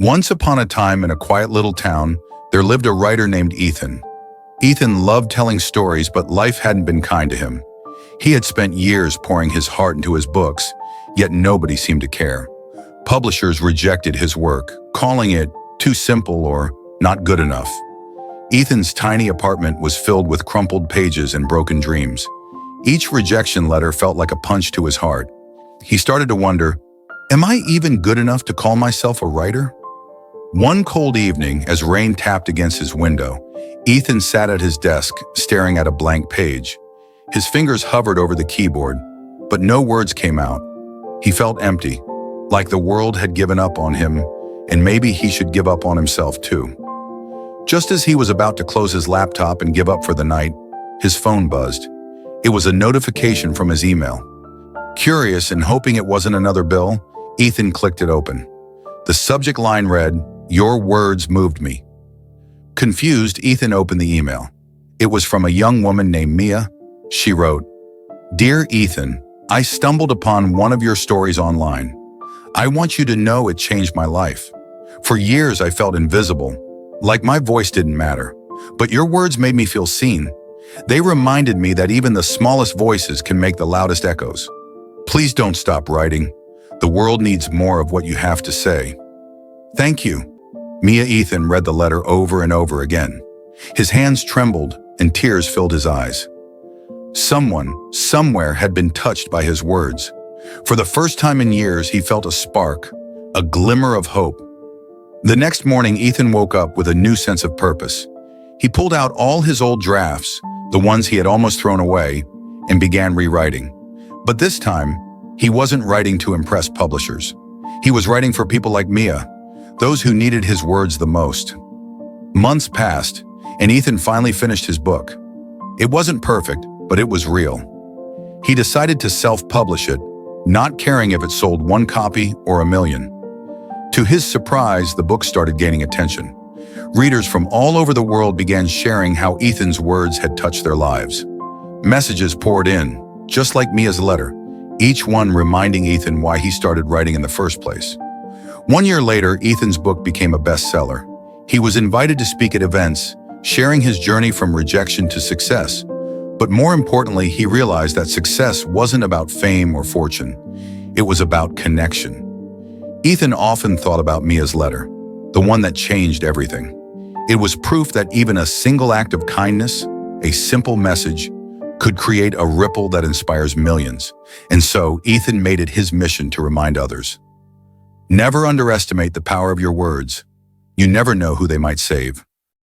Once upon a time in a quiet little town, there lived a writer named Ethan. Ethan loved telling stories, but life hadn't been kind to him. He had spent years pouring his heart into his books, yet nobody seemed to care. Publishers rejected his work, calling it too simple or not good enough. Ethan's tiny apartment was filled with crumpled pages and broken dreams. Each rejection letter felt like a punch to his heart. He started to wonder, am I even good enough to call myself a writer? One cold evening, as rain tapped against his window, Ethan sat at his desk, staring at a blank page. His fingers hovered over the keyboard, but no words came out. He felt empty, like the world had given up on him, and maybe he should give up on himself too. Just as he was about to close his laptop and give up for the night, his phone buzzed. It was a notification from his email. Curious and hoping it wasn't another bill, Ethan clicked it open. The subject line read, "Your words moved me." Confused, Ethan opened the email. It was from a young woman named Mia. She wrote, "Dear Ethan, I stumbled upon one of your stories online. I want you to know it changed my life. For years I felt invisible, like my voice didn't matter. But your words made me feel seen. They reminded me that even the smallest voices can make the loudest echoes. Please don't stop writing. The world needs more of what you have to say. Thank you." Mia. Ethan read the letter over and over again. His hands trembled and tears filled his eyes. Someone, somewhere had been touched by his words. For the first time in years, he felt a spark, a glimmer of hope. The next morning, Ethan woke up with a new sense of purpose. He pulled out all his old drafts, the ones he had almost thrown away, and began rewriting. But this time, he wasn't writing to impress publishers. He was writing for people like Mia, those who needed his words the most. Months passed, and Ethan finally finished his book. It wasn't perfect, but it was real. He decided to self-publish it, not caring if it sold one copy or a million. To his surprise, the book started gaining attention. Readers from all over the world began sharing how Ethan's words had touched their lives. Messages poured in, just like Mia's letter, each one reminding Ethan why he started writing in the first place. 1 year later, Ethan's book became a bestseller. He was invited to speak at events, sharing his journey from rejection to success. But more importantly, he realized that success wasn't about fame or fortune. It was about connection. Ethan often thought about Mia's letter, the one that changed everything. It was proof that even a single act of kindness, a simple message, could create a ripple that inspires millions. And so, Ethan made it his mission to remind others. Never underestimate the power of your words. You never know who they might save.